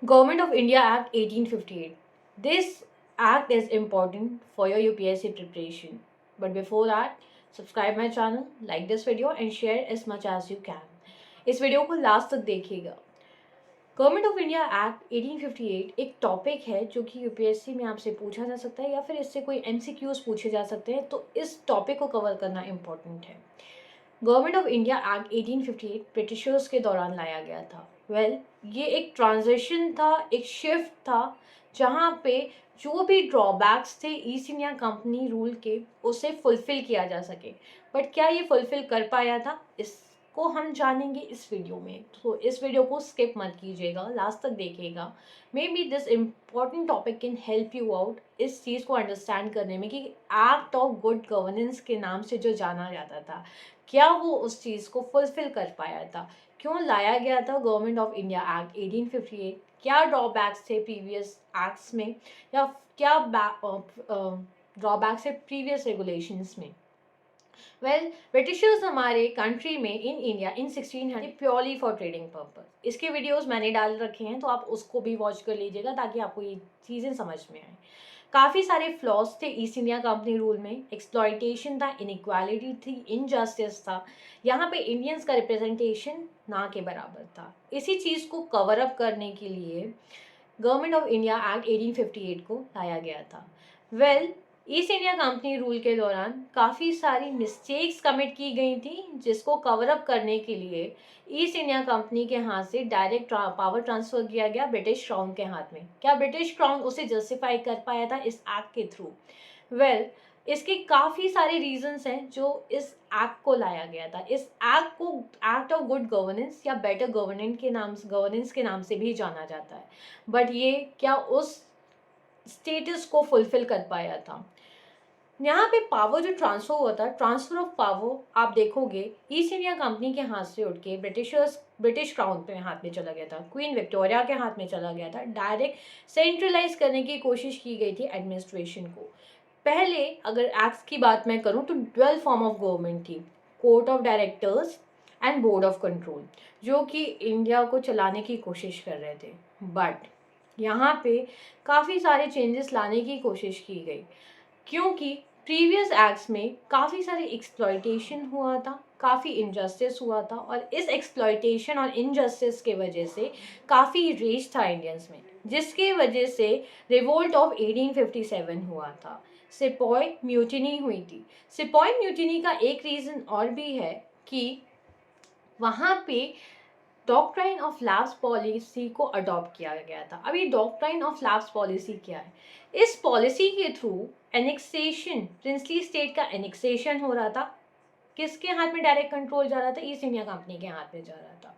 Government of India Act 1858. This act is important for your UPSC preparation. But before that, subscribe my channel, like this video and share as much as you can. इस video को last तक देखिएगा। Government of India act 1858 एक topic है जो कि UPSC में आपसे पूछा जा सकता है या फिर इससे कोई एमसीक्यूज पूछे जा सकते हैं, तो इस टॉपिक को कवर करना इम्पोर्टेंट है। Government of India act 1858 Britishers के दौरान लाया गया था। ये एक ट्रांजिशन था, एक शिफ्ट था, जहाँ पे जो भी ड्रॉबैक्स थे ईस्ट इंडिया कंपनी रूल के, उसे फुलफिल किया जा सके। बट क्या ये फुलफिल कर पाया था, इसको हम जानेंगे इस वीडियो में। तो इस वीडियो को स्किप मत कीजिएगा, लास्ट तक देखिएगा। May be this important topic can help you out इस चीज़ को अंडरस्टैंड करने में कि एक्ट ऑफ गुड गवर्नेंस के नाम से जो जाना जाता था, क्या वो उस चीज़ को फुलफिल कर पाया था। क्यों लाया गया था गवर्नमेंट ऑफ इंडिया एक्ट 1858, क्या ड्रॉबैक्स थे प्रीवियस एक्ट्स में, या क्या ड्रॉबैक्स है प्रीवियस रेगुलेशंस में। ब्रिटिशर्स हमारे कंट्री में in India in 1600 purely for trading purpose. इसके वीडियोस मैंने डाल रखे हैं, तो आप उसको भी वॉच कर लीजिएगा ताकि आपको ये चीज़ें समझ में आए। काफ़ी सारे फ्लॉज थे ईस्ट इंडिया कंपनी रूल में। एक्सप्लॉयटेशन था, इनइक्वालिटी थी, इनजस्टिस था। यहाँ पे इंडियंस का रिप्रेजेंटेशन ना के बराबर था। इसी चीज़ को कवर अप करने के लिए गवर्नमेंट ऑफ इंडिया एक्ट 1858 को लाया गया था। ईस्ट इंडिया कंपनी रूल के दौरान काफ़ी सारी मिस्टेक्स कमिट की गई थी, जिसको कवर अप करने के लिए ईस्ट इंडिया कंपनी के हाथ से डायरेक्ट पावर ट्रांसफ़र किया गया ब्रिटिश क्राउन के हाथ में। क्या ब्रिटिश क्राउन उसे जस्टिफाई कर पाया था इस एक्ट के थ्रू? वेल इसके काफ़ी सारे रीजंस हैं जो इस एक्ट को लाया गया था। इस एक्ट को एक्ट ऑफ गुड गवर्नेंस या बेटर गवर्नेंस के नाम से भी जाना जाता है। बट ये क्या उस स्टेटस को फुलफिल कर पाया था? यहाँ पे पावर जो ट्रांसफ़र हुआ था, ट्रांसफ़र ऑफ पावर आप देखोगे ईस्ट इंडिया कंपनी के हाथ से उठ के ब्रिटिश क्राउन पे हाथ में चला गया था, क्वीन विक्टोरिया के हाथ में चला गया था। डायरेक्ट सेंट्रलाइज करने की कोशिश की गई थी एडमिनिस्ट्रेशन को। पहले अगर एक्ट्स की बात मैं करूँ तो 12 फॉर्म ऑफ गवर्नमेंट थी, court of directors and board of control, जो कि इंडिया को चलाने की कोशिश कर रहे थे। बट यहाँ पे काफ़ी सारे चेंजेस लाने की कोशिश की गई, क्योंकि प्रीवियस एक्ट्स में काफ़ी सारी एक्सप्लॉयटेशन हुआ था, काफ़ी इनजस्टिस हुआ था, और इस एक्सप्लॉयटेशन और इनजस्टिस के वजह से काफ़ी रेज था इंडियंस में, जिसके वजह से रिवोल्ट ऑफ 1857 हुआ था। सिपॉय म्यूटिनी हुई थी। सिपॉय म्यूटिनी का एक रीज़न और भी है कि वहाँ पे डॉक्ट्राइन ऑफ लैप्स पॉलिसी को अडॉप्ट किया गया था। अब ये डॉक्ट्राइन ऑफ लैप्स पॉलिसी क्या है? इस पॉलिसी के थ्रू एनेक्सेशन, प्रिंसली स्टेट का एनेक्सेशन हो रहा था। किसके हाथ में डायरेक्ट कंट्रोल जा रहा था? ईस्ट इंडिया कंपनी के हाथ में जा रहा था।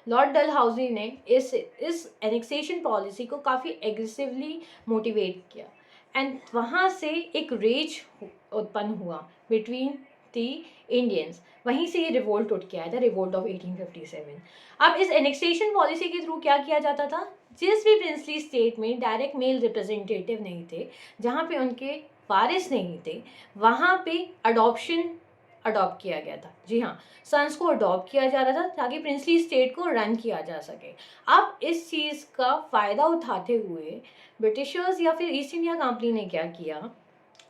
लॉर्ड डलहौजी ने इस एनेक्सेशन पॉलिसी को काफ़ी एग्रेसिवली मोटिवेट किया, एंड वहाँ से एक रेज उत्पन्न हुआ बिटवीन दी इंडियंस। वहीं से ये रिवोल्ट उठ के आया था, रिवोल्ट ऑफ 1857। अब इस एनेक्सेशन पॉलिसी के थ्रू क्या किया जाता था? जिस भी प्रिंसली स्टेट में डायरेक्ट मेल रिप्रेजेंटेटिव नहीं थे, जहाँ पे उनके वारिस नहीं थे, वहाँ पे अडॉप्ट किया गया था। जी हाँ, सन्स को अडॉप्ट किया जा रहा था ताकि प्रिंसली स्टेट को रन किया जा सके। अब इस चीज़ का फ़ायदा उठाते हुए ब्रिटिशर्स या फिर ईस्ट इंडिया कंपनी ने क्या किया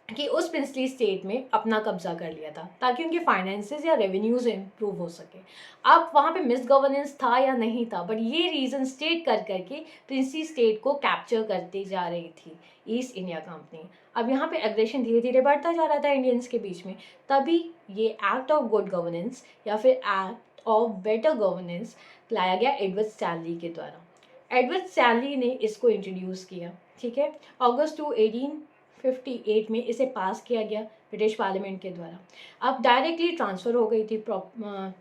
कि उस प्रिंसली स्टेट में अपना कब्जा कर लिया था, ताकि उनके फाइनेंसेस या रेवेन्यूज इम्प्रूव हो सके। अब वहाँ पे मिस गवर्नेंस था या नहीं था, बट ये रीज़न स्टेट कर करके प्रिंसली स्टेट को कैप्चर करती जा रही थी ईस्ट इंडिया कंपनी। अब यहाँ पे एग्रेशन धीरे धीरे बढ़ता जा रहा था इंडियंस के बीच में। तभी ये एक्ट ऑफ गुड गवर्नेंस या फिर एक्ट ऑफ बेटर गवर्नेंस लाया गया एडवर्ड स्टैनली के द्वारा। एडवर्ड स्टैनली ने इसको इंट्रोड्यूस किया, ठीक है। अगस्त 2 1858 में इसे पास किया गया ब्रिटिश पार्लियामेंट के द्वारा। अब डायरेक्टली ट्रांसफ़र हो गई थी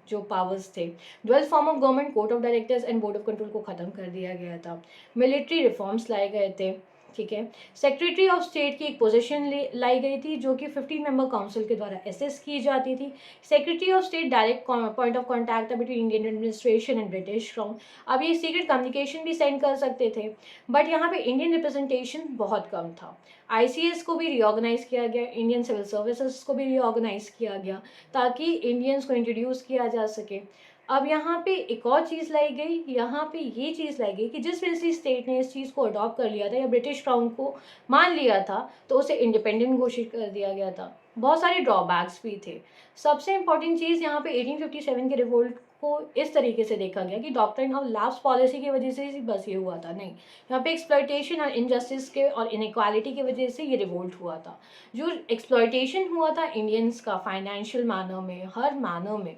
जो पावर्स थे। 12 form of government, court of directors and board of control को ख़त्म कर दिया गया था। मिलिट्री रिफॉर्म्स लाए गए थे, ठीक है। सेक्रेटरी ऑफ स्टेट की एक पोजीशन लाई गई थी, जो कि 15 मेंबर काउंसिल के द्वारा असेस की जाती थी। Secretary of state direct point of contact था between Indian administration and British crown. अब ये सीक्रेट कम्युनिकेशन भी सेंड कर सकते थे, बट यहाँ पे इंडियन रिप्रेजेंटेशन बहुत कम था। आईसीएस को भी रिऑर्गेनाइज किया गया, इंडियन सिविल सर्विसेज को भी रिऑर्गेनाइज किया गया, ताकि इंडियंस को इंट्रोड्यूस किया जा सके। अब यहाँ पे एक और चीज़ लाई गई, यहाँ पे ये चीज़ लाई गई कि जिस फ्रेंची स्टेट ने इस चीज़ को अडॉप्ट कर लिया था या ब्रिटिश क्राउन को मान लिया था, तो उसे इंडिपेंडेंट घोषित कर दिया गया था। बहुत सारे ड्रॉबैक्स भी थे। सबसे इम्पोर्टेंट चीज़ यहाँ पे 1857 के रिवोल्ट को इस तरीके से देखा गया कि डॉक्ट्रिन ऑफ लैप्स पॉलिसी की वजह से ही बस ये हुआ था, नहीं। यहाँ पे एक्सप्लॉयटेशन और इनजस्टिस के और इनइक्वालिटी की वजह से ये रिवोल्ट हुआ था। जो एक्सप्लॉयटेशन हुआ था इंडियंस का फाइनेंशियल मैनर में, हर मैनर में,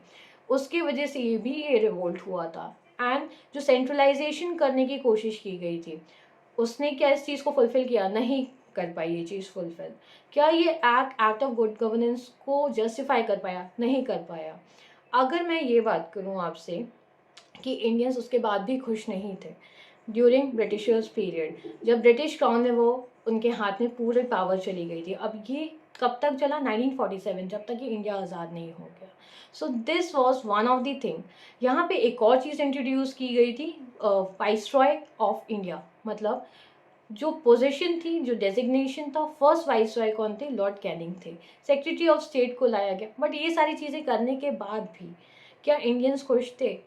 उसकी वजह से ये रिवोल्ट हुआ था। एंड जो सेंट्रलाइजेशन करने की कोशिश की गई थी, उसने क्या इस चीज़ को फुलफिल किया? नहीं कर पाई ये चीज़ फुलफिल। क्या ये एक्ट ऑफ गुड गवर्नेंस को जस्टिफाई कर पाया? नहीं कर पाया। अगर मैं ये बात करूँ आपसे कि इंडियंस उसके बाद भी खुश नहीं थे ड्यूरिंग ब्रिटिशर्स पीरियड, जब ब्रिटिश क्राउन में वो उनके हाथ में पूरी पावर चली गई थी। अब ये कब तक चला? 1947, जब तक कि इंडिया आज़ाद नहीं हो गया। So this was one of the thing. यहाँ पे एक और चीज़ इंट्रोड्यूस की गई थी, वाइसरॉय ऑफ इंडिया। मतलब जो पोजीशन थी, जो डेजिग्नेशन था, फर्स्ट वाइसरॉय कौन थे? लॉर्ड कैनिंग थे। सेक्रेटरी ऑफ स्टेट को लाया गया। बट ये सारी चीज़ें करने के बाद भी क्या इंडियंस खुश थे?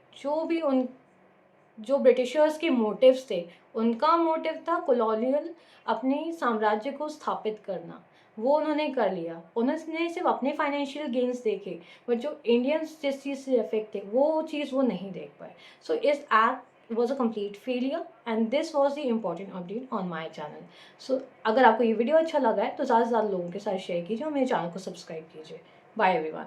जो ब्रिटिशर्स के मोटिव्स थे, उनका मोटिव था कॉलोनियल अपने साम्राज्य को स्थापित करना। वो उन्होंने कर लिया। उन्होंने सिर्फ अपने फाइनेंशियल गेन्स देखे, बट जो इंडियंस जिस चीज़ से अफेक्ट थे, वो चीज़ वो नहीं देख पाए। सो इस act was a complete failure and this was the important update on my channel. So अगर आपको ये वीडियो अच्छा लगा है तो ज़्यादा से ज़्यादा लोगों के साथ शेयर कीजिए और मेरे चैनल को सब्सक्राइब कीजिए। Bye everyone.